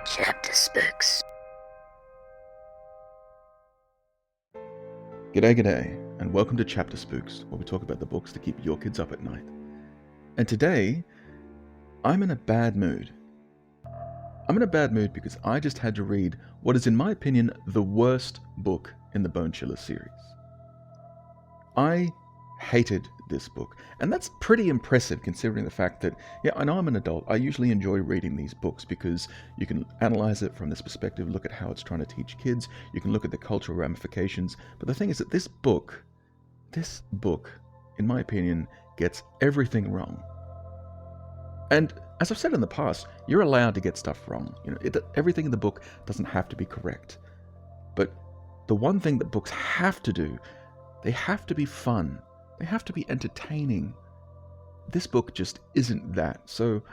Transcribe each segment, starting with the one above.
Chapter Spooks. G'day, and welcome to Chapter Spooks, where we talk about the books that keep your kids up at night. And today, I'm in a bad mood. I'm in a bad mood because I just had to read what is, in my opinion, the worst book in the Bonechillers series. I hated this book, and that's pretty impressive considering the fact that, yeah, I know I'm an adult. I usually enjoy reading these books because you can analyze it from this perspective, look at how it's trying to teach kids, you can look at the cultural ramifications, but the thing is that this book, in my opinion, gets everything wrong. And as I've said in the past, you're allowed to get stuff wrong. Everything in the book doesn't have to be correct. But the one thing that books have to do, they have to be fun. They have to be entertaining. This book just isn't that. So,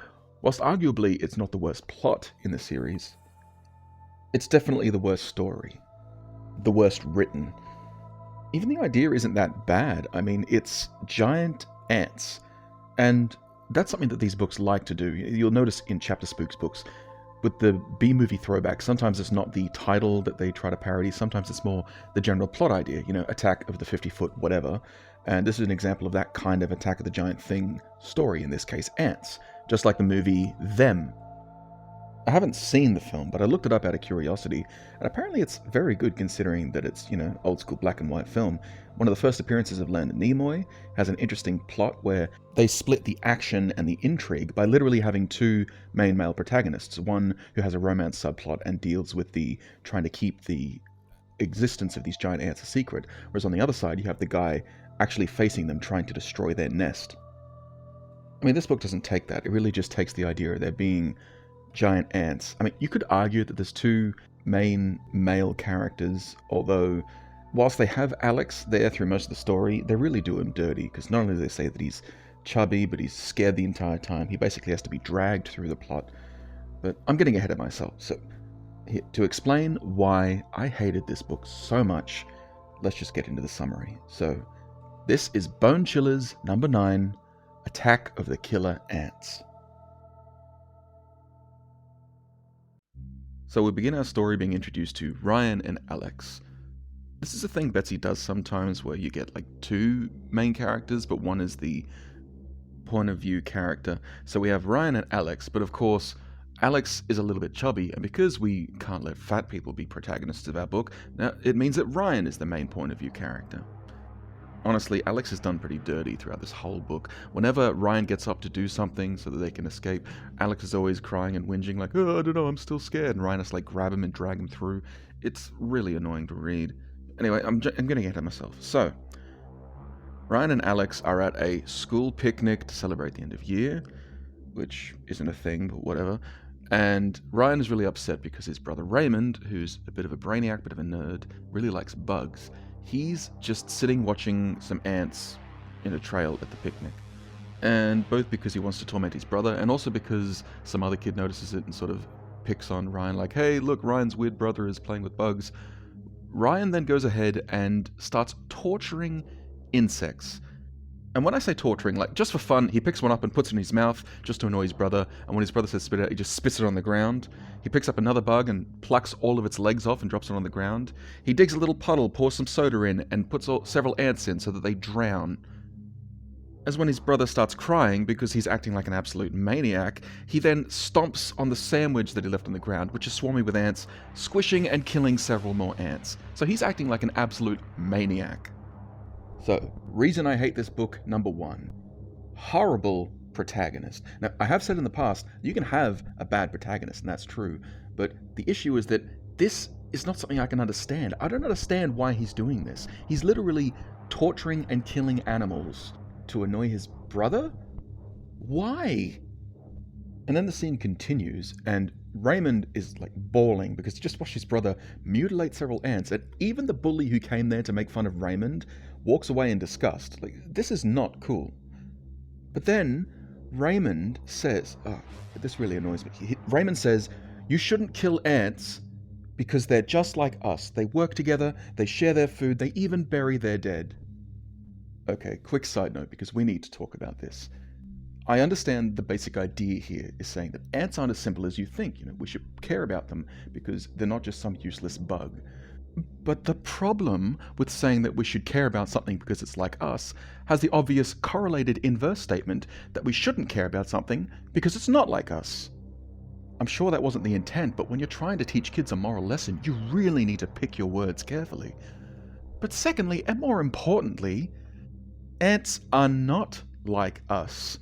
whilst arguably it's not the worst plot in the series, it's definitely the worst story. The worst written. Even the idea isn't that bad. I mean, it's giant ants. And that's something that these books like to do. You'll notice in Chapter Spooks books, with the B-movie throwback, sometimes it's not the title that they try to parody, sometimes it's more the general plot idea, Attack of the 50-foot whatever. And this is an example of that kind of Attack of the Giant Thing story, in this case, ants. Just like the movie Them. I haven't seen the film, but I looked it up out of curiosity, and apparently it's very good considering that it's, old school black and white film. One of the first appearances of Leonard Nimoy has an interesting plot where they split the action and the intrigue by literally having two main male protagonists. One who has a romance subplot and deals with the trying to keep the existence of these giant ants a secret, whereas on the other side you have the guy actually facing them trying to destroy their nest. I mean, this book doesn't take that. It really just takes the idea of there being giant ants. I mean, you could argue that there's two main male characters, although whilst they have Alex there through most of the story, they really do him dirty, because not only do they say that he's chubby, but he's scared the entire time. He basically has to be dragged through the plot. But I'm getting ahead of myself, so to explain why I hated this book so much, let's just get into the summary. So, this is Bonechillers number 9, Attack of the Killer Ants. So we begin our story being introduced to Ryan and Alex. This is a thing Betsy does sometimes where you get like two main characters, but one is the point of view character. So we have Ryan and Alex, but of course, Alex is a little bit chubby, and because we can't let fat people be protagonists of our book, now it means that Ryan is the main point of view character. Honestly, Alex is done pretty dirty throughout this whole book. Whenever Ryan gets up to do something so that they can escape, Alex is always crying and whinging like, oh, I don't know, I'm still scared. And Ryan has to like grab him and drag him through. It's really annoying to read. Anyway, I'm getting ahead of myself. So, Ryan and Alex are at a school picnic to celebrate the end of year, which isn't a thing, but whatever. And Ryan is really upset because his brother Raymond, who's a bit of a brainiac, bit of a nerd, really likes bugs. He's just sitting watching some ants in a trail at the picnic. And both because he wants to torment his brother, and also because some other kid notices it and sort of picks on Ryan like, hey, look, Ryan's weird brother is playing with bugs. Ryan then goes ahead and starts torturing insects. And when I say torturing, like, just for fun, he picks one up and puts it in his mouth just to annoy his brother, and when his brother says spit it out, he just spits it on the ground. He picks up another bug and plucks all of its legs off and drops it on the ground. He digs a little puddle, pours some soda in, and puts several ants in so that they drown. As when his brother starts crying because he's acting like an absolute maniac, he then stomps on the sandwich that he left on the ground, which is swarming with ants, squishing and killing several more ants. So he's acting like an absolute maniac. So, reason I hate this book, number 1. Horrible protagonist. Now, I have said in the past, you can have a bad protagonist, and that's true, but the issue is that this is not something I can understand. I don't understand why he's doing this. He's literally torturing and killing animals to annoy his brother? Why? And then the scene continues, and Raymond is like bawling because he just watched his brother mutilate several ants, and even the bully who came there to make fun of Raymond walks away in disgust. Like, this is not cool. But then Raymond says, oh, this really annoys me. Raymond says, you shouldn't kill ants because they're just like us. They work together, they share their food, they even bury their dead. Okay, quick side note because we need to talk about this. I understand the basic idea here is saying that ants aren't as simple as you think. We should care about them because they're not just some useless bug. But the problem with saying that we should care about something because it's like us has the obvious correlated inverse statement that we shouldn't care about something because it's not like us. I'm sure that wasn't the intent, but when you're trying to teach kids a moral lesson, you really need to pick your words carefully. But secondly, and more importantly, ants are not like us.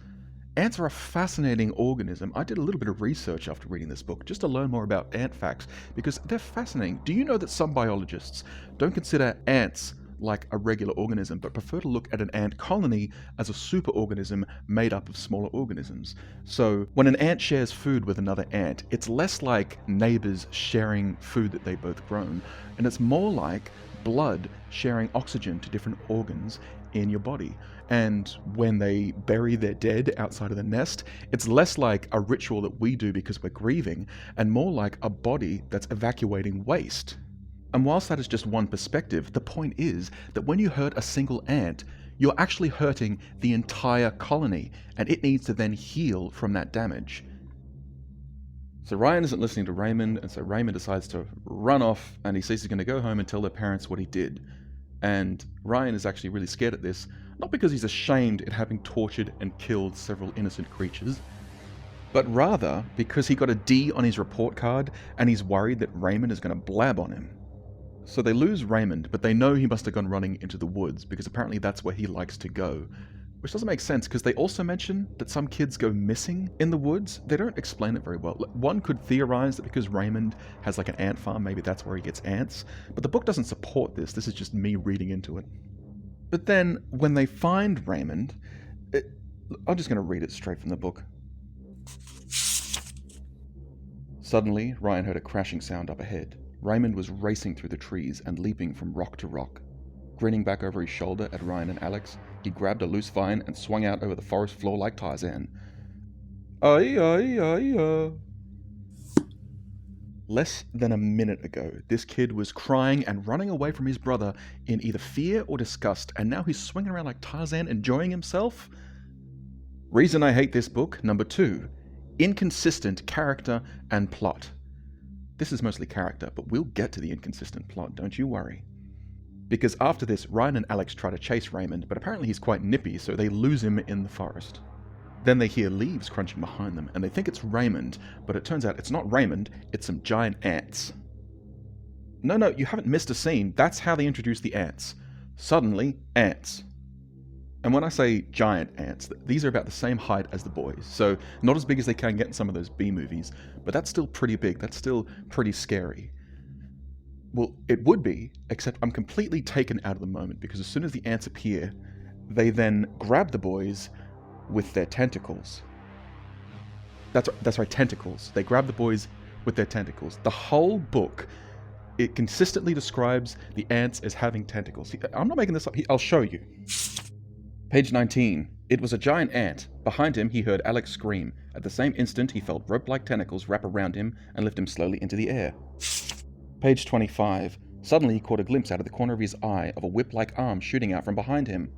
Ants are a fascinating organism. I did a little bit of research after reading this book just to learn more about ant facts because they're fascinating. Do you know that some biologists don't consider ants like a regular organism but prefer to look at an ant colony as a superorganism made up of smaller organisms? So when an ant shares food with another ant, it's less like neighbors sharing food that they've both grown, and it's more like blood sharing oxygen to different organs in your body. And when they bury their dead outside of the nest, it's less like a ritual that we do because we're grieving, and more like a body that's evacuating waste. And whilst that is just one perspective, the point is that when you hurt a single ant, you're actually hurting the entire colony, and it needs to then heal from that damage. So Ryan isn't listening to Raymond, and so Raymond decides to run off, and he says he's going to go home and tell their parents what he did. And Ryan is actually really scared at this, not because he's ashamed at having tortured and killed several innocent creatures, but rather because he got a D on his report card and he's worried that Raymond is going to blab on him. So they lose Raymond, but they know he must have gone running into the woods because apparently that's where he likes to go. Which doesn't make sense because they also mention that some kids go missing in the woods. They don't explain it very well. One could theorize that because Raymond has like an ant farm, maybe that's where he gets ants. But the book doesn't support this. This is just me reading into it. But then when they find Raymond, I'm just going to read it straight from the book. Suddenly, Ryan heard a crashing sound up ahead. Raymond was racing through the trees and leaping from rock to rock. Grinning back over his shoulder at Ryan and Alex, he grabbed a loose vine and swung out over the forest floor like Tarzan. Ay. Less than a minute ago, this kid was crying and running away from his brother in either fear or disgust, and now he's swinging around like Tarzan, enjoying himself? Reason I hate this book, number 2. Inconsistent character and plot. This is mostly character, but we'll get to the inconsistent plot, don't you worry. Because after this, Ryan and Alex try to chase Raymond, but apparently he's quite nippy, so they lose him in the forest. Then they hear leaves crunching behind them, and they think it's Raymond, but it turns out it's not Raymond, it's some giant ants. No, you haven't missed a scene. That's how they introduce the ants. Suddenly, ants. And when I say giant ants, these are about the same height as the boys, so not as big as they can get in some of those B movies, but that's still pretty big, that's still pretty scary. Well, it would be, except I'm completely taken out of the moment, because as soon as the ants appear, they then grab the boys with their tentacles. That's right, tentacles. They grab the boys with their tentacles. The whole book, it consistently describes the ants as having tentacles. I'm not making this up. I'll show you. Page 19. It was a giant ant. Behind him, he heard Alex scream. At the same instant, he felt rope-like tentacles wrap around him and lift him slowly into the air. Page 25. Suddenly, he caught a glimpse out of the corner of his eye of a whip-like arm shooting out from behind him.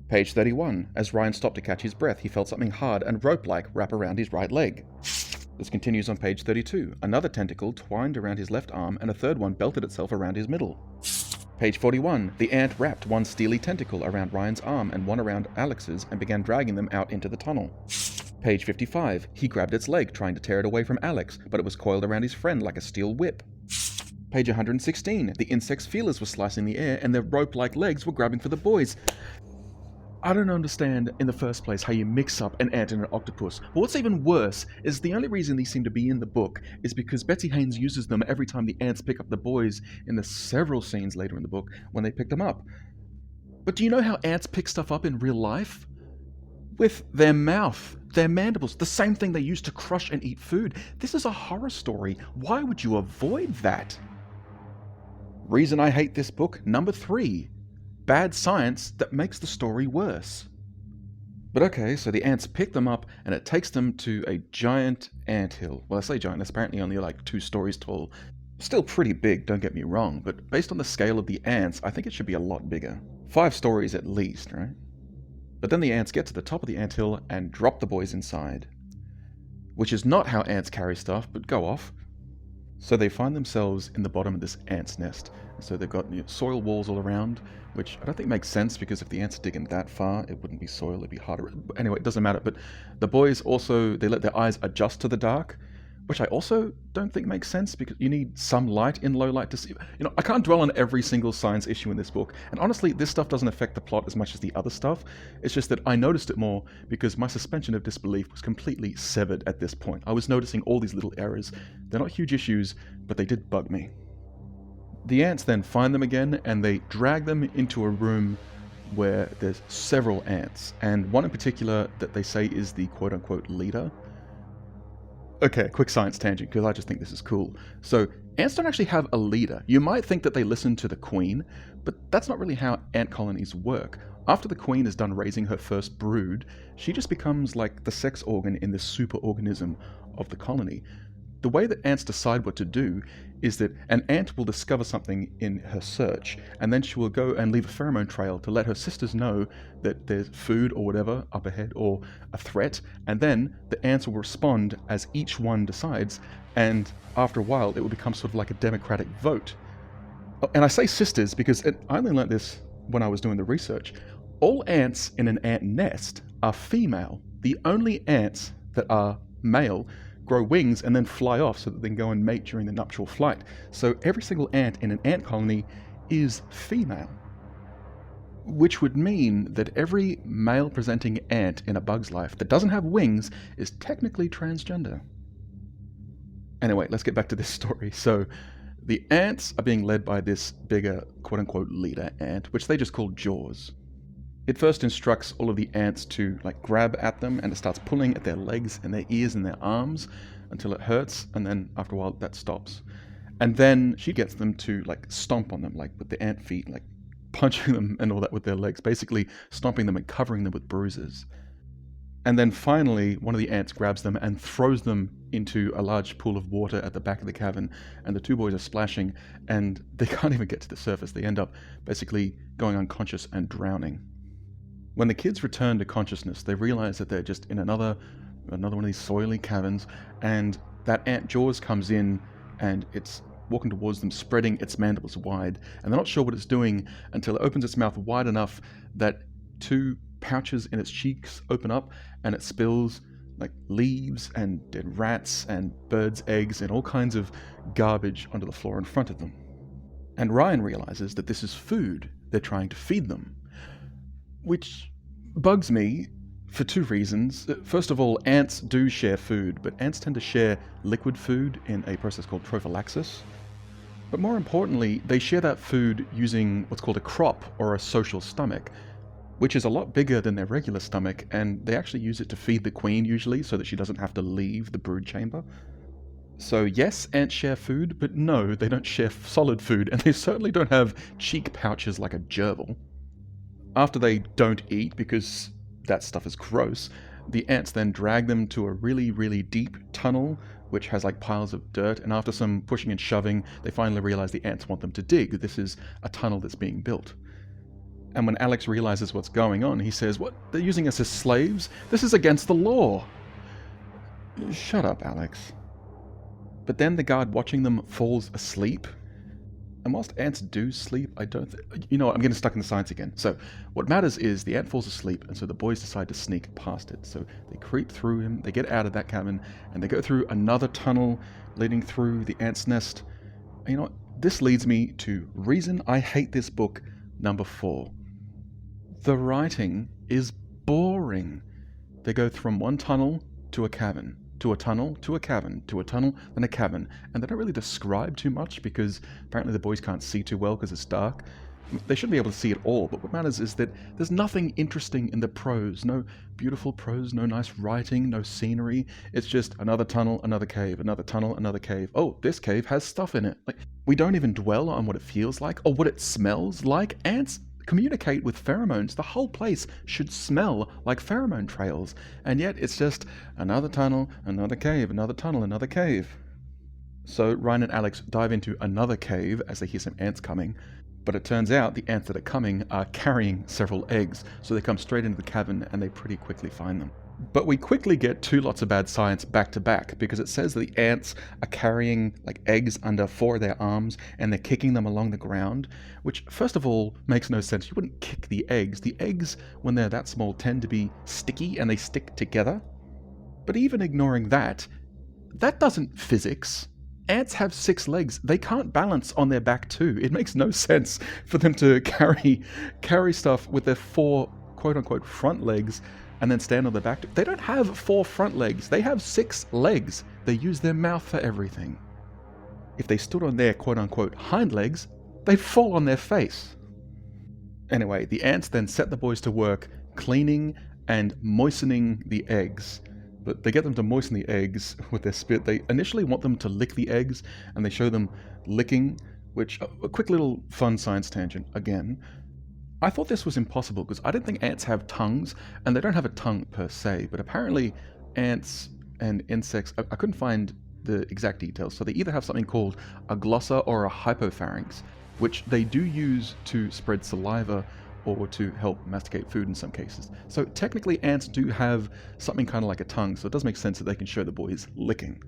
Page 31. As Ryan stopped to catch his breath, he felt something hard and rope-like wrap around his right leg. This continues on page 32. Another tentacle twined around his left arm, and a third one belted itself around his middle. Page 41. The ant wrapped one steely tentacle around Ryan's arm and one around Alex's and began dragging them out into the tunnel. Page 55. He grabbed its leg, trying to tear it away from Alex, but it was coiled around his friend like a steel whip. Page 116. The insect's feelers were slicing the air, and their rope-like legs were grabbing for the boys. I don't understand, in the first place, how you mix up an ant and an octopus. But what's even worse is the only reason these seem to be in the book is because Betsy Haynes uses them every time the ants pick up the boys in the several scenes later in the book when they pick them up. But do you know how ants pick stuff up in real life? With their mouth, their mandibles, the same thing they use to crush and eat food. This is a horror story. Why would you avoid that? Reason I hate this book, number 3. Bad science that makes the story worse. But okay, so the ants pick them up and it takes them to a giant anthill. Well, I say giant, it's apparently only like 2 stories tall. Still pretty big, don't get me wrong, but based on the scale of the ants, I think it should be a lot bigger. 5 stories at least, right? But then the ants get to the top of the anthill and drop the boys inside. Which is not how ants carry stuff, but go off. So they find themselves in the bottom of this ant's nest. So they've got soil walls all around, which I don't think makes sense, because if the ants are digging that far, it wouldn't be soil, it'd be harder. But anyway, it doesn't matter. But the boys also, they let their eyes adjust to the dark, which I also don't think makes sense, because you need some light in low light to see. I can't dwell on every single science issue in this book, and honestly, this stuff doesn't affect the plot as much as the other stuff. It's just that I noticed it more because my suspension of disbelief was completely severed at this point. I was noticing all these little errors. They're not huge issues, but they did bug me. The ants then find them again, and they drag them into a room where there's several ants, and one in particular that they say is the quote-unquote leader. Okay, quick science tangent, because I just think this is cool. So, ants don't actually have a leader. You might think that they listen to the queen, but that's not really how ant colonies work. After the queen is done raising her first brood, she just becomes like the sex organ in this superorganism of the colony. The way that ants decide what to do is that an ant will discover something in her search, and then she will go and leave a pheromone trail to let her sisters know that there's food or whatever up ahead, or a threat, and then the ants will respond as each one decides, and after a while it will become sort of like a democratic vote. And I say sisters because I only learned this when I was doing the research. All ants in an ant nest are female. The only ants that are male grow wings and then fly off so that they can go and mate during the nuptial flight. So every single ant in an ant colony is female. Which would mean that every male-presenting ant in a bug's life that doesn't have wings is technically transgender. Anyway, let's get back to this story. So the ants are being led by this bigger quote-unquote leader ant, which they just call Jaws. It first instructs all of the ants to grab at them, and it starts pulling at their legs and their ears and their arms until it hurts, and then after a while that stops. And then she gets them to stomp on them, with the ant feet, punching them and all that with their legs, basically stomping them and covering them with bruises. And then finally, one of the ants grabs them and throws them into a large pool of water at the back of the cavern, and the two boys are splashing, and they can't even get to the surface. They end up basically going unconscious and drowning. When the kids return to consciousness, they realize that they're just in another one of these soily caverns, and that ant Jaws comes in, and it's walking towards them, spreading its mandibles wide, and they're not sure what it's doing until it opens its mouth wide enough that two pouches in its cheeks open up, and it spills leaves and dead rats and birds' eggs and all kinds of garbage onto the floor in front of them. And Ryan realizes that this is food they're trying to feed them. Which bugs me for two reasons. First of all, ants do share food, but ants tend to share liquid food in a process called trophallaxis. But more importantly, they share that food using what's called a crop, or a social stomach, which is a lot bigger than their regular stomach, and they actually use it to feed the queen usually, so that she doesn't have to leave the brood chamber. So yes, ants share food, but no, they don't share solid food, and they certainly don't have cheek pouches like a gerbil. After they don't eat, because that stuff is gross, the ants then drag them to a really, really deep tunnel, which has piles of dirt, and after some pushing and shoving, they finally realize the ants want them to dig. This is a tunnel that's being built. And when Alex realizes what's going on, he says, "What? They're using us as slaves? This is against the law." Shut up, Alex. But then the guard watching them falls asleep. And whilst ants do sleep, I don't you know what, I'm getting stuck in the science again. So what matters is the ant falls asleep, and so the boys decide to sneak past it. So they creep through him, they get out of that cabin, and they go through another tunnel leading through the ant's nest. And you know what? This leads me to reason I hate this book number 4. The writing is boring. They go from one tunnel to a cavern, to a tunnel, to a cavern, to a tunnel, then a cavern. And they don't really describe too much because apparently the boys can't see too well because it's dark. They should be able to see it all, but what matters is that there's nothing interesting in the prose. No beautiful prose, no nice writing, no scenery. It's just another tunnel, another cave, another tunnel, another cave. Oh, this cave has stuff in it. We don't even dwell on what it feels like or what it smells like. Ants communicate with pheromones. The whole place should smell like pheromone trails, and yet it's just another tunnel, another cave, another tunnel, another cave. So Ryan and Alex dive into another cave as they hear some ants coming, But it turns out the ants that are coming are carrying several eggs, so they come straight into the cabin and they pretty quickly find them. But we quickly get two lots of bad science back to back, because it says that the ants are carrying like eggs under 4 of their arms and they're kicking them along the ground, which first of all makes no sense. You wouldn't kick the eggs. The eggs, when they're that small, tend to be sticky and they stick together. But even ignoring that, that doesn't physics. Ants have 6 legs. They can't balance on their back too. It makes no sense for them to carry stuff with their 4 quote-unquote front legs and then stand on their back. They don't have 4 front legs. They have 6 legs. They use their mouth for everything. If they stood on their quote-unquote hind legs, they'd fall on their face. Anyway, the ants then set the boys to work cleaning and moistening the eggs. But they get them to moisten the eggs with their spit. They initially want them to lick the eggs, and they show them licking, which, a quick little fun science tangent again. I thought this was impossible because I didn't think ants have tongues, and they don't have a tongue per se, but apparently ants and insects, I couldn't find the exact details, so they either have something called a glossa or a hypopharynx, which they do use to spread saliva or to help masticate food in some cases. So technically ants do have something kind of like a tongue, so it does make sense that they can show the boys licking.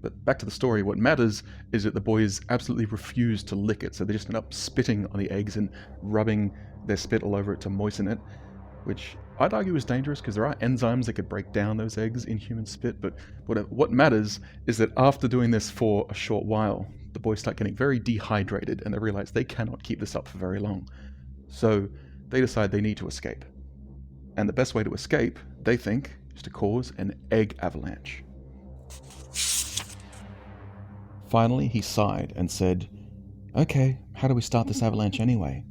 But back to the story, what matters is that the boys absolutely refuse to lick it, so they just end up spitting on the eggs and rubbing their spit all over it to moisten it, which I'd argue is dangerous because there are enzymes that could break down those eggs in human spit, but what matters is that after doing this for a short while, the boys start getting very dehydrated and they realize they cannot keep this up for very long. So they decide they need to escape. And the best way to escape, they think, is to cause an egg avalanche. Finally, he sighed and said, "Okay, how do we start this avalanche anyway?"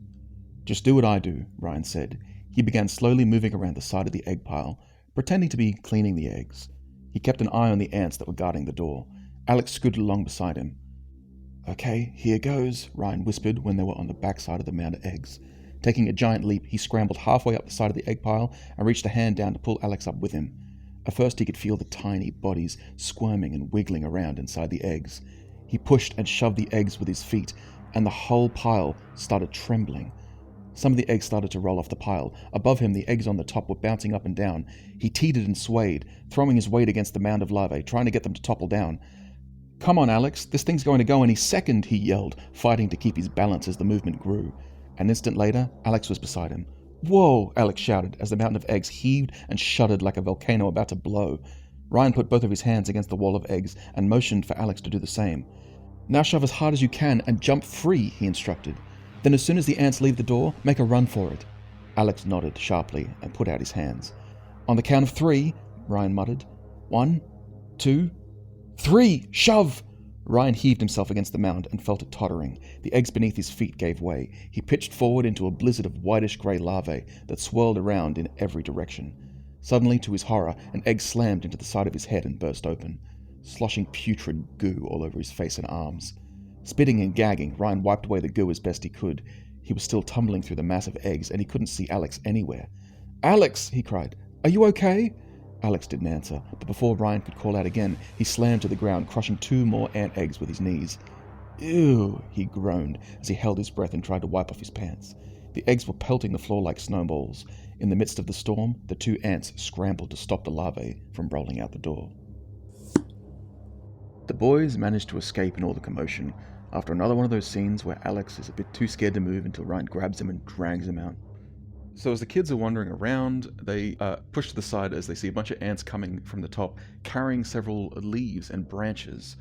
"Just do what I do," Ryan said. He began slowly moving around the side of the egg pile, pretending to be cleaning the eggs. He kept an eye on the ants that were guarding the door. Alex scooted along beside him. "Okay, here goes," Ryan whispered when they were on the back side of the mound of eggs. Taking a giant leap, he scrambled halfway up the side of the egg pile and reached a hand down to pull Alex up with him. At first he could feel the tiny bodies squirming and wiggling around inside the eggs. He pushed and shoved the eggs with his feet, and the whole pile started trembling. Some of the eggs started to roll off the pile. Above him, the eggs on the top were bouncing up and down. He teetered and swayed, throwing his weight against the mound of larvae, trying to get them to topple down. "Come on, Alex, this thing's going to go any second," he yelled, fighting to keep his balance as the movement grew. An instant later, Alex was beside him. "Whoa!" Alex shouted as the mountain of eggs heaved and shuddered like a volcano about to blow. Ryan put both of his hands against the wall of eggs and motioned for Alex to do the same. "Now shove as hard as you can and jump free," he instructed. "Then as soon as the ants leave the door, make a run for it." Alex nodded sharply and put out his hands. "On the count of 3, Ryan muttered. 1, 2, 3, shove!" Ryan heaved himself against the mound and felt it tottering. The eggs beneath his feet gave way. He pitched forward into a blizzard of whitish-grey larvae that swirled around in every direction. Suddenly, to his horror, an egg slammed into the side of his head and burst open, sloshing putrid goo all over his face and arms. Spitting and gagging, Ryan wiped away the goo as best he could. He was still tumbling through the mass of eggs, and he couldn't see Alex anywhere. "Alex!" he cried. "Are you okay?" Alex didn't answer, but before Ryan could call out again, he slammed to the ground, crushing 2 more ant eggs with his knees. "Ew," he groaned as he held his breath and tried to wipe off his pants. The eggs were pelting the floor like snowballs. In the midst of the storm, the 2 ants scrambled to stop the larvae from rolling out the door. The boys managed to escape in all the commotion, after another one of those scenes where Alex is a bit too scared to move until Ryan grabs him and drags him out. So as the kids are wandering around, they push to the side as they see a bunch of ants coming from the top, carrying several leaves and branches,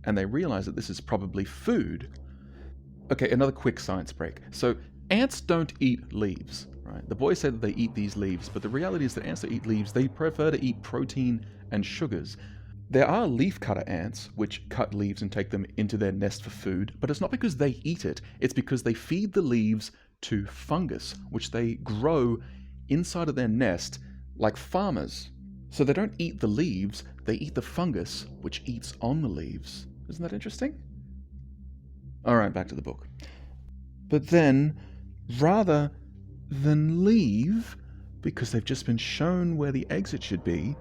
and they realize that this is probably food. Okay, another quick science break. So ants don't eat leaves, right? The boys say that they eat these leaves, but the reality is that ants that eat leaves, they prefer to eat protein and sugars. There are leafcutter ants, which cut leaves and take them into their nest for food, but it's not because they eat it, it's because they feed the leaves to fungus, which they grow inside of their nest like farmers. So they don't eat the leaves, they eat the fungus, which eats on the leaves. Isn't that interesting? Alright, back to the book. But then, rather than leave, because they've just been shown where the exit should be,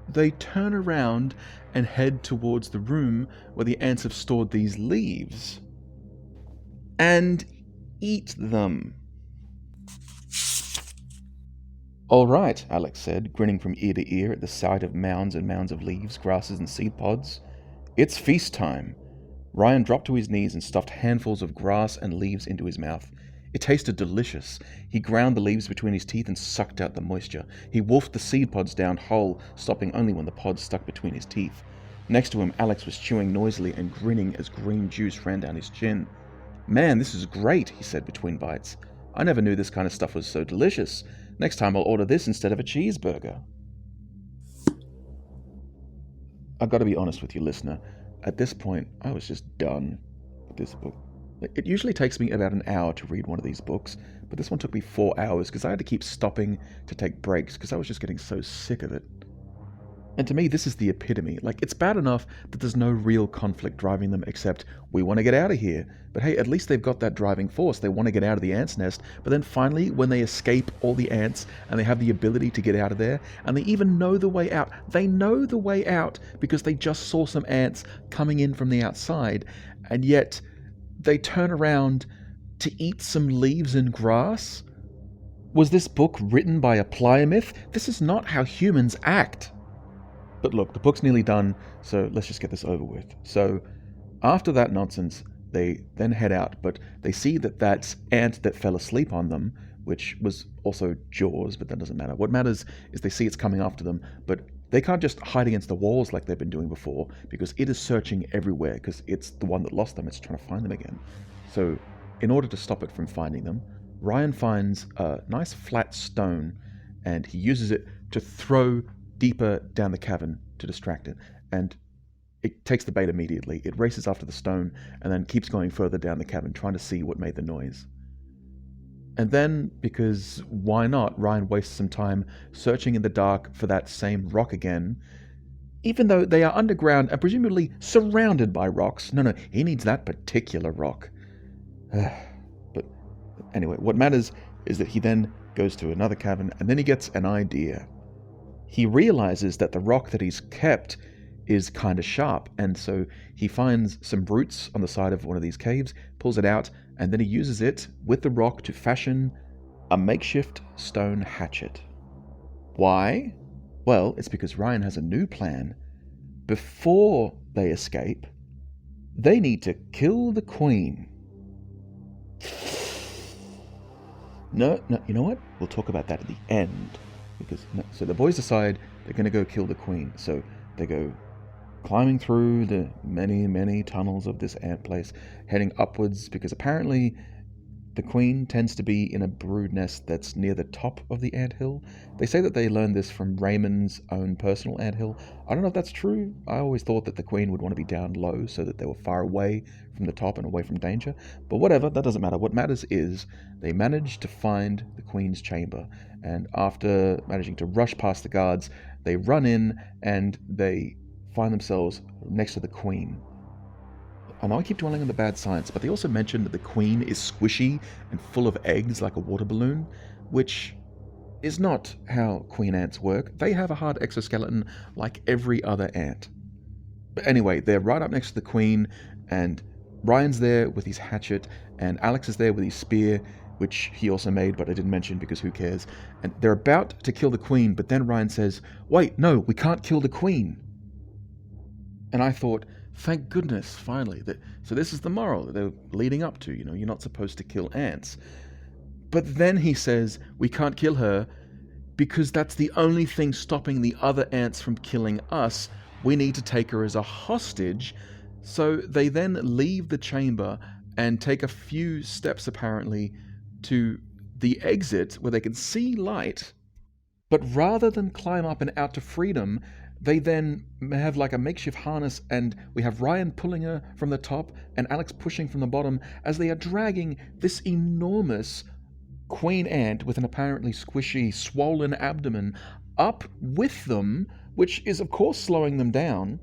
they turn around and head towards the room where the ants have stored these leaves. And eat them. All right, Alex said, grinning from ear to ear at the sight of mounds and mounds of leaves, grasses, and seed pods. It's feast time. Ryan dropped to his knees and stuffed handfuls of grass and leaves into his mouth. It tasted delicious. He ground the leaves between his teeth and sucked out the moisture. He wolfed the seed pods down whole, stopping only when the pods stuck between his teeth. Next to him, Alex was chewing noisily and grinning as green juice ran down his chin. Man, this is great, he said between bites. I never knew this kind of stuff was so delicious. Next time I'll order this instead of a cheeseburger. I've got to be honest with you, listener. At this point, I was just done with this book. It usually takes me about an hour to read one of these books, but this one took me 4 hours because I had to keep stopping to take breaks because I was just getting so sick of it. And to me, this is the epitome. Like, it's bad enough that there's no real conflict driving them except, we want to get out of here. But hey, at least they've got that driving force. They want to get out of the ant's nest. But then finally, when they escape all the ants and they have the ability to get out of there, and they even know the way out. They know the way out because they just saw some ants coming in from the outside. And yet, they turn around to eat some leaves and grass? Was this book written by a plymouth? This is not how humans act. But look, the book's nearly done, so let's just get this over with. So, after that nonsense, they then head out, but they see that ant that fell asleep on them, which was also Jaws, but that doesn't matter. What matters is they see it's coming after them, but they can't just hide against the walls like they've been doing before, because it is searching everywhere, because it's the one that lost them, it's trying to find them again. So, in order to stop it from finding them, Ryan finds a nice flat stone, and he uses it to throw deeper down the cavern to distract it, and it takes the bait immediately. It races after the stone and then keeps going further down the cavern, trying to see what made the noise. And then, because why not, Ryan wastes some time searching in the dark for that same rock again, even though they are underground and presumably surrounded by rocks. No, he needs that particular rock. But anyway, what matters is that he then goes to another cavern and then he gets an idea. He realizes that the rock that he's kept is kind of sharp, and so he finds some roots on the side of one of these caves, pulls it out, and then he uses it with the rock to fashion a makeshift stone hatchet. Why? Well, it's because Ryan has a new plan. Before they escape, they need to kill the queen. No, you know what? We'll talk about that at the end. So the boys decide they're going to go kill the queen. So they go climbing through the many, many tunnels of this ant place, heading upwards, because apparently the queen tends to be in a brood nest that's near the top of the anthill. They say that they learned this from Raymond's own personal anthill. I don't know if that's true. I always thought that the queen would want to be down low so that they were far away from the top and away from danger. But whatever, that doesn't matter. What matters is they managed to find the queen's chamber. And after managing to rush past the guards, they run in and they find themselves next to the queen. I know I keep dwelling on the bad science, but they also mentioned that the queen is squishy and full of eggs like a water balloon, which is not how queen ants work. They have a hard exoskeleton like every other ant. But anyway, they're right up next to the queen, and Ryan's there with his hatchet, and Alex is there with his spear, which he also made, but I didn't mention because who cares. And they're about to kill the queen, but then Ryan says, "Wait, no, we can't kill the queen." And I thought, thank goodness, finally. So this is the moral that they're leading up to. You're not supposed to kill ants. But then he says, we can't kill her because that's the only thing stopping the other ants from killing us. We need to take her as a hostage. So they then leave the chamber and take a few steps, apparently, to the exit where they can see light. But rather than climb up and out to freedom, they then have like a makeshift harness, and we have Ryan pulling her from the top and Alex pushing from the bottom as they are dragging this enormous queen ant with an apparently squishy, swollen abdomen up with them, which is of course slowing them down.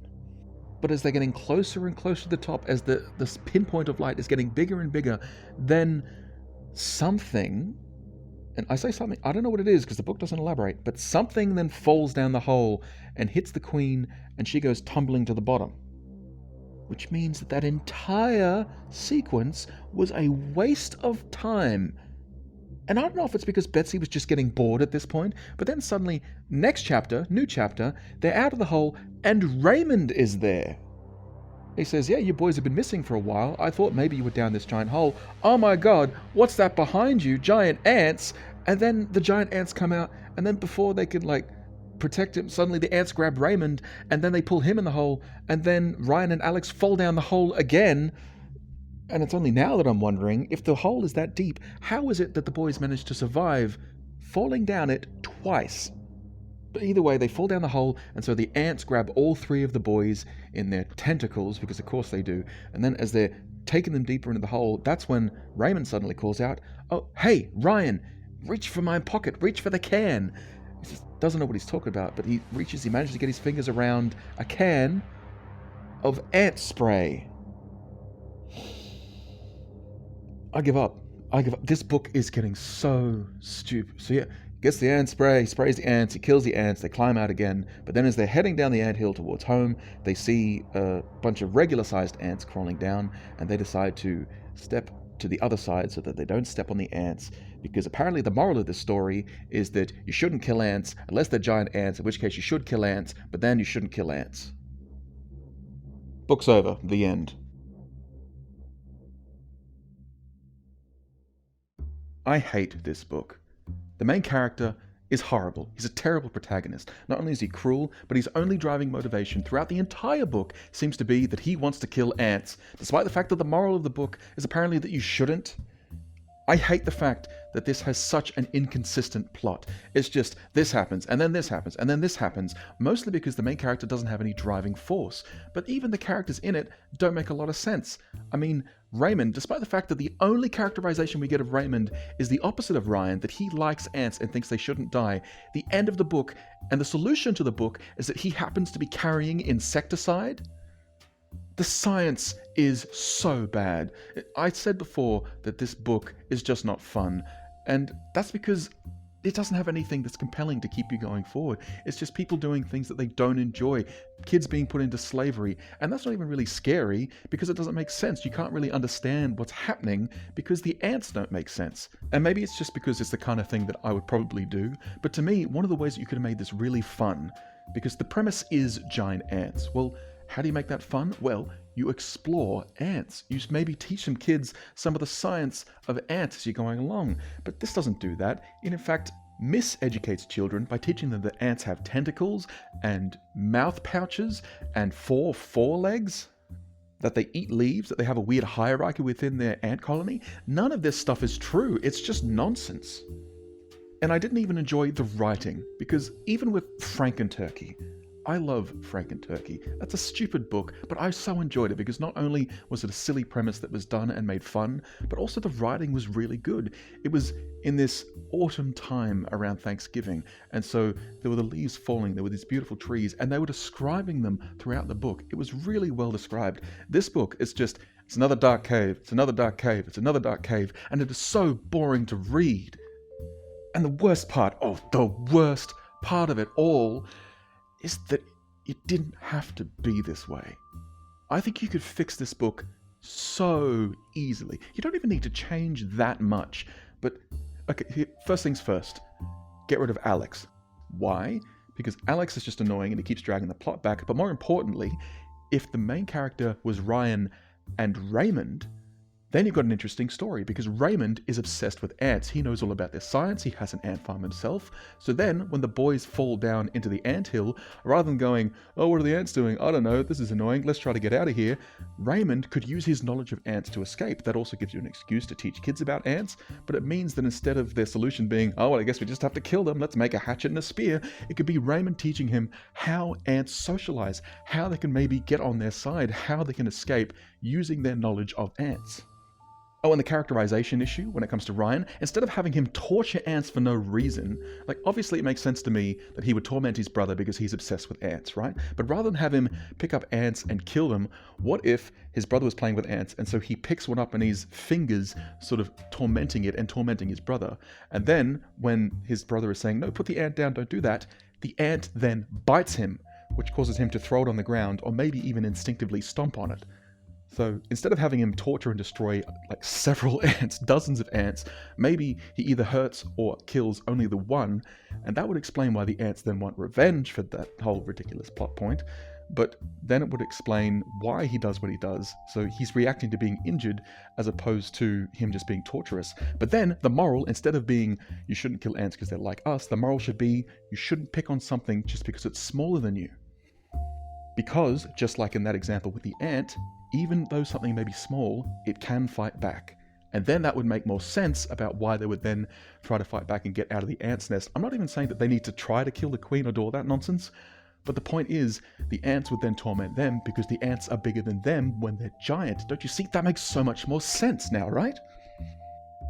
But as they're getting closer and closer to the top, as the pinpoint of light is getting bigger and bigger, then something, and I say something, I don't know what it is because the book doesn't elaborate, but something then falls down the hole and hits the queen, and she goes tumbling to the bottom. which means that that entire sequence was a waste of time. And I don't know if it's because Betsy was just getting bored at this point, but then suddenly, next chapter, new chapter, they're out of the hole, and Raymond is there. He says, yeah, you boys have been missing for a while. I thought maybe you were down this giant hole. Oh my god, what's that behind you? Giant ants? And then the giant ants come out, and then before they can, protect him, suddenly the ants grab Raymond, and then they pull him in the hole, and then Ryan and Alex fall down the hole again. And it's only now that I'm wondering, if the hole is that deep, how is it that the boys managed to survive falling down it twice? But either way, they fall down the hole, and so the ants grab all three of the boys in their tentacles, because of course they do, and then as they're taking them deeper into the hole, that's when Raymond suddenly calls out, oh, hey, Ryan, reach for my pocket, reach for the can. He just doesn't know what he's talking about, but he manages to get his fingers around a can of ant spray. I give up. This book is getting so stupid. So yeah, gets the ant spray, sprays the ants, he kills the ants, they climb out again. But then as they're heading down the anthill towards home, they see a bunch of regular-sized ants crawling down, and they decide to step to the other side so that they don't step on the ants, because apparently the moral of this story is that you shouldn't kill ants unless they're giant ants, in which case you should kill ants, but then you shouldn't kill ants. Book's over. The end. I hate this book. The main character is horrible. He's a terrible protagonist. Not only is he cruel, but his only driving motivation throughout the entire book seems to be that he wants to kill ants, despite the fact that the moral of the book is apparently that you shouldn't. I hate the fact that this has such an inconsistent plot. It's just, this happens, and then this happens, and then this happens, mostly because the main character doesn't have any driving force. But even the characters in it don't make a lot of sense. I mean, Raymond, despite the fact that the only characterization we get of Raymond is the opposite of Ryan, that he likes ants and thinks they shouldn't die, the end of the book, and the solution to the book, is that he happens to be carrying insecticide. The science is so bad. I said before that this book is just not fun, and that's because it doesn't have anything that's compelling to keep you going forward. It's just people doing things that they don't enjoy, kids being put into slavery, and that's not even really scary because it doesn't make sense. You can't really understand what's happening because the ants don't make sense. And maybe it's just because it's the kind of thing that I would probably do, but to me, one of the ways that you could have made this really fun, because the premise is giant ants. Well, how do you make that fun? Well, you explore ants. You maybe teach some kids some of the science of ants as you're going along. But this doesn't do that. It in fact miseducates children by teaching them that ants have tentacles and mouth pouches and 4 forelegs, that they eat leaves, that they have a weird hierarchy within their ant colony. None of this stuff is true. It's just nonsense. And I didn't even enjoy the writing, because even with Frankenturkey, I love Frankenturkey. That's a stupid book, but I so enjoyed it because not only was it a silly premise that was done and made fun, but also the writing was really good. It was in this autumn time around Thanksgiving, and so there were the leaves falling, there were these beautiful trees, and they were describing them throughout the book. It was really well described. This book is just, it's another dark cave, it's another dark cave, it's another dark cave, and it is so boring to read. And the worst part of it all is that it didn't have to be this way. I think you could fix this book so easily. You don't even need to change that much. But, okay, first things first. Get rid of Alex. Why? Because Alex is just annoying and he keeps dragging the plot back. But more importantly, if the main character was Ryan and Raymond, then you've got an interesting story, because Raymond is obsessed with ants. He knows all about their science. He has an ant farm himself. So then, when the boys fall down into the anthill, rather than going, oh, what are the ants doing? I don't know, this is annoying, let's try to get out of here, Raymond could use his knowledge of ants to escape. That also gives you an excuse to teach kids about ants, but it means that instead of their solution being, oh, well, I guess we just have to kill them, let's make a hatchet and a spear, it could be Raymond teaching him how ants socialize, how they can maybe get on their side, how they can escape using their knowledge of ants. Oh, and the characterization issue when it comes to Ryan, instead of having him torture ants for no reason, obviously it makes sense to me that he would torment his brother because he's obsessed with ants, right? But rather than have him pick up ants and kill them, what if his brother was playing with ants and so he picks one up and his fingers sort of tormenting it and tormenting his brother. And then when his brother is saying, no, put the ant down, don't do that, the ant then bites him, which causes him to throw it on the ground or maybe even instinctively stomp on it. So instead of having him torture and destroy like several ants, dozens of ants, maybe he either hurts or kills only the one, and that would explain why the ants then want revenge for that whole ridiculous plot point. But then it would explain why he does what he does. So he's reacting to being injured as opposed to him just being torturous. But then the moral, instead of being you shouldn't kill ants because they're like us, the moral should be you shouldn't pick on something just because it's smaller than you. Because, just like in that example with the ant, even though something may be small, it can fight back. And then that would make more sense about why they would then try to fight back and get out of the ant's nest. I'm not even saying that they need to try to kill the queen or do all that nonsense, but the point is, the ants would then torment them because the ants are bigger than them when they're giant. Don't you see? That makes so much more sense now, right?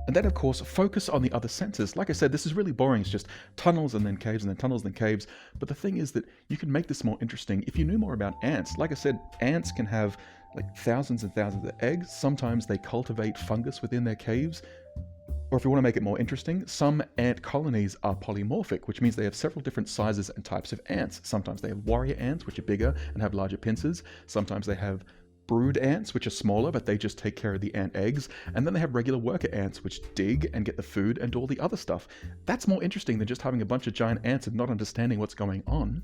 And then, of course, focus on the other senses. Like I said, this is really boring. It's just tunnels and then caves and then tunnels and then caves. But the thing is that you can make this more interesting if you knew more about ants. Like I said, ants can have like thousands and thousands of eggs. Sometimes they cultivate fungus within their caves. Or if you want to make it more interesting, some ant colonies are polymorphic, which means they have several different sizes and types of ants. Sometimes they have warrior ants, which are bigger and have larger pincers. Sometimes they have brood ants, which are smaller, but they just take care of the ant eggs. And then they have regular worker ants, which dig and get the food and do all the other stuff. That's more interesting than just having a bunch of giant ants and not understanding what's going on.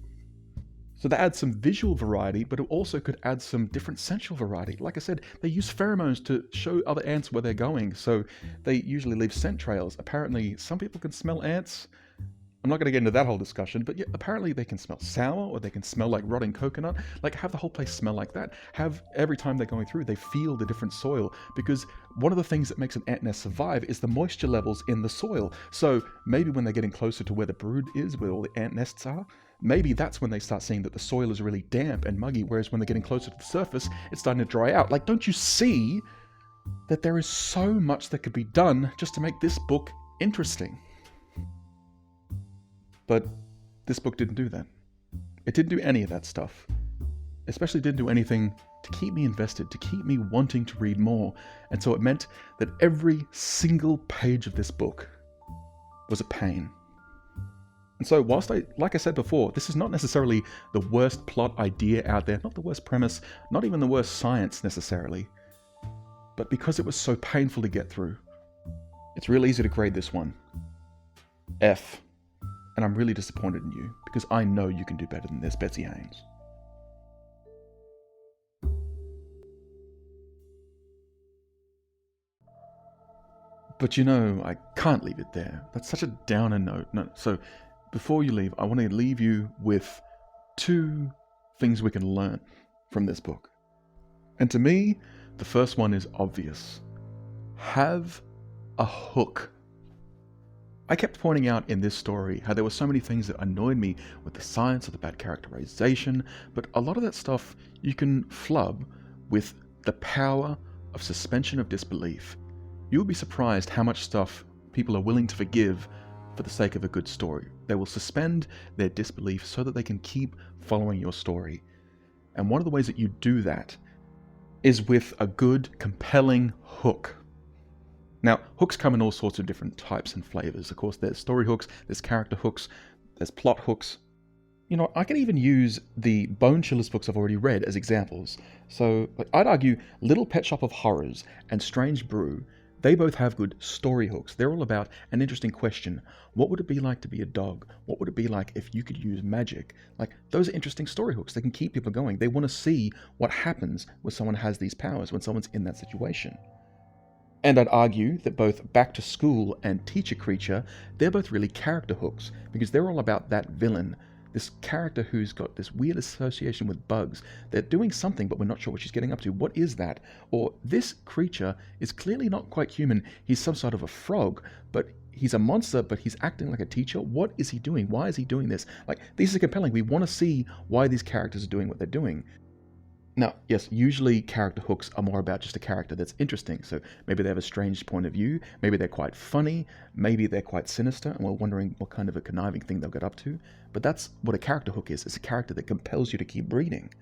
So that adds some visual variety, but it also could add some different sensual variety. Like I said, they use pheromones to show other ants where they're going, so they usually leave scent trails. Apparently, some people can smell ants. I'm not going to get into that whole discussion, but yeah, apparently they can smell sour, or they can smell like rotting coconut. Like, have the whole place smell like that. Have, every time they're going through, they feel the different soil, because one of the things that makes an ant nest survive is the moisture levels in the soil. So maybe when they're getting closer to where the brood is, where all the ant nests are, maybe that's when they start seeing that the soil is really damp and muggy, whereas when they're getting closer to the surface, it's starting to dry out. Like, don't you see that there is so much that could be done just to make this book interesting? But this book didn't do that. It didn't do any of that stuff. Especially didn't do anything to keep me invested, to keep me wanting to read more. And so it meant that every single page of this book was a pain. And so whilst like I said before, this is not necessarily the worst plot idea out there, not the worst premise, not even the worst science necessarily, but because it was so painful to get through, it's real easy to grade this one F. And I'm really disappointed in you, because I know you can do better than this, Betsy Haynes. But you know, I can't leave it there. That's such a downer note. No, so before you leave, I want to leave you with 2 things we can learn from this book. And to me, the first one is obvious. Have a hook. I kept pointing out in this story how there were so many things that annoyed me with the science or the bad characterization, but a lot of that stuff you can flub with the power of suspension of disbelief. You will be surprised how much stuff people are willing to forgive for the sake of a good story. They will suspend their disbelief so that they can keep following your story. And one of the ways that you do that is with a good, compelling hook. Now, hooks come in all sorts of different types and flavors. Of course, there's story hooks, there's character hooks, there's plot hooks. You know, I can even use the Bonechillers books I've already read as examples. So, I'd argue Little Pet Shop of Horrors and Strange Brew, they both have good story hooks. They're all about an interesting question. What would it be like to be a dog? What would it be like if you could use magic? Like, those are interesting story hooks. They can keep people going. They want to see what happens when someone has these powers, when someone's in that situation. And I'd argue that both Back to School and Teacher Creature, they're both really character hooks, because they're all about that villain, this character who's got this weird association with bugs. They're doing something, but we're not sure what she's getting up to. What is that? Or this creature is clearly not quite human. He's some sort of a frog, but he's a monster, but he's acting like a teacher. What is he doing? Why is he doing this? Like, these are compelling. We want to see why these characters are doing what they're doing. Now, yes, usually character hooks are more about just a character that's interesting. So maybe they have a strange point of view, maybe they're quite funny, maybe they're quite sinister, and we're wondering what kind of a conniving thing they'll get up to. But that's what a character hook is. It's a character that compels you to keep reading.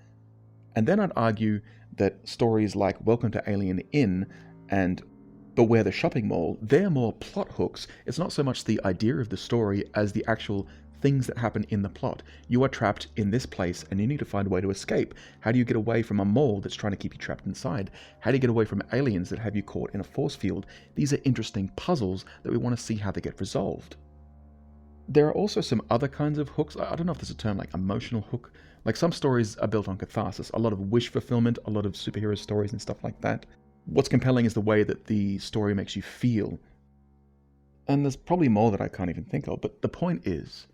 And then I'd argue that stories like Welcome to Alien Inn and Beware the Shopping Mall, they're more plot hooks. It's not so much the idea of the story as the actual things that happen in the plot. You are trapped in this place and you need to find a way to escape. How do you get away from a mole that's trying to keep you trapped inside? How do you get away from aliens that have you caught in a force field? These are interesting puzzles that we want to see how they get resolved. There are also some other kinds of hooks. I don't know if there's a term like emotional hook. Like some stories are built on catharsis, a lot of wish fulfillment, a lot of superhero stories and stuff like that. What's compelling is the way that the story makes you feel. And there's probably more that I can't even think of, but the point is,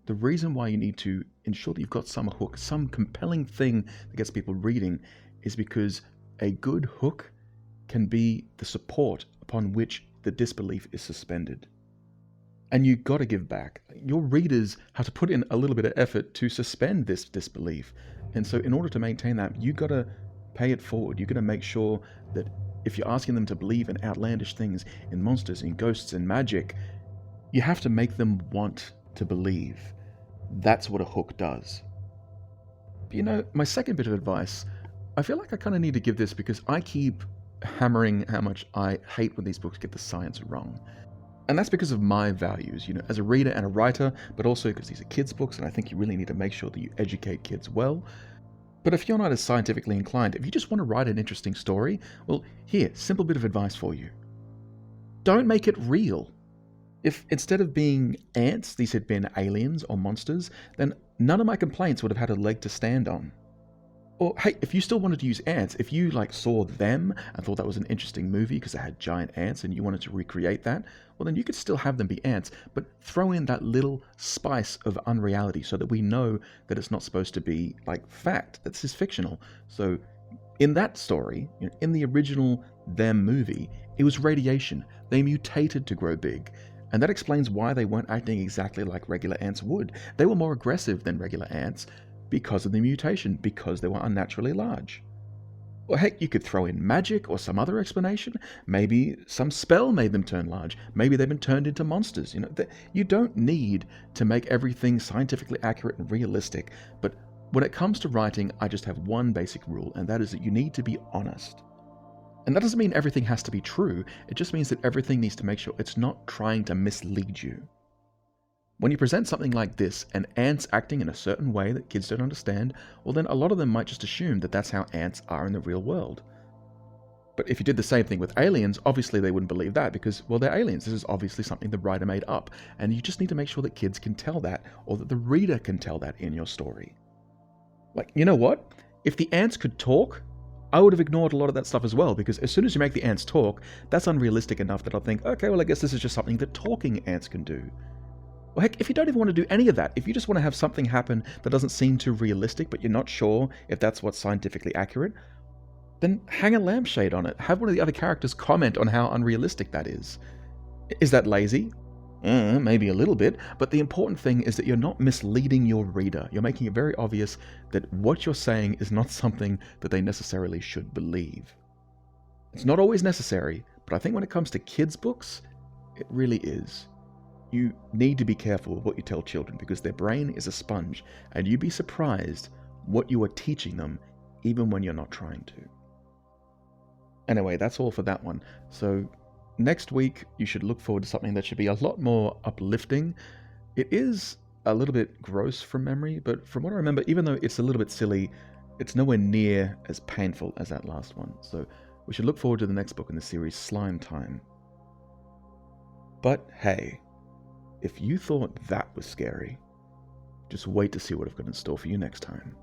the reason why you need to ensure that you've got some hook, some compelling thing that gets people reading, is because a good hook can be the support upon which the disbelief is suspended. And you've got to give back. Your readers have to put in a little bit of effort to suspend this disbelief. And so in order to maintain that, you've got to pay it forward. You've got to make sure that if you're asking them to believe in outlandish things, in monsters, in ghosts, in magic, you have to make them want to believe. That's what a hook does. But my second bit of advice, I feel like I kind of need to give this because I keep hammering how much I hate when these books get the science wrong. And that's because of my values, as a reader and a writer, but also because these are kids' books, and I think you really need to make sure that you educate kids well. But if you're not as scientifically inclined, if you just want to write an interesting story, well, here, simple bit of advice for you. Don't make it real. If instead of being ants, these had been aliens or monsters, then none of my complaints would have had a leg to stand on. Or, hey, if you still wanted to use ants, if you saw them and thought that was an interesting movie because they had giant ants and you wanted to recreate that, well then you could still have them be ants, but throw in that little spice of unreality so that we know that it's not supposed to be fact, that's just fictional. So in that story, in the original Them movie, it was radiation. They mutated to grow big. And that explains why they weren't acting exactly like regular ants would. They were more aggressive than regular ants, because of the mutation, because they were unnaturally large. Or heck, you could throw in magic or some other explanation. Maybe some spell made them turn large. Maybe they've been turned into monsters. You don't need to make everything scientifically accurate and realistic. But when it comes to writing, I just have one basic rule, and that is that you need to be honest. And that doesn't mean everything has to be true. It just means that everything needs to make sure it's not trying to mislead you. When you present something like this, and ants acting in a certain way that kids don't understand, well then a lot of them might just assume that that's how ants are in the real world. But if you did the same thing with aliens, obviously they wouldn't believe that because, well, they're aliens. This is obviously something the writer made up. And you just need to make sure that kids can tell that, or that the reader can tell that in your story. You know what? If the ants could talk, I would have ignored a lot of that stuff as well, because as soon as you make the ants talk, that's unrealistic enough that I'll think, okay, well, I guess this is just something that talking ants can do. Well, heck, if you don't even want to do any of that, if you just want to have something happen that doesn't seem too realistic, but you're not sure if that's what's scientifically accurate, then hang a lampshade on it. Have one of the other characters comment on how unrealistic that is. Is that lazy? Maybe a little bit, but the important thing is that you're not misleading your reader. You're making it very obvious that what you're saying is not something that they necessarily should believe. It's not always necessary, but I think when it comes to kids' books, it really is. You need to be careful with what you tell children because their brain is a sponge, and you'd be surprised what you are teaching them even when you're not trying to. Anyway, that's all for that one. So next week, you should look forward to something that should be a lot more uplifting. It is a little bit gross from memory, but from what I remember, even though it's a little bit silly, it's nowhere near as painful as that last one. So we should look forward to the next book in the series, Slime Time. But hey, if you thought that was scary, just wait to see what I've got in store for you next time.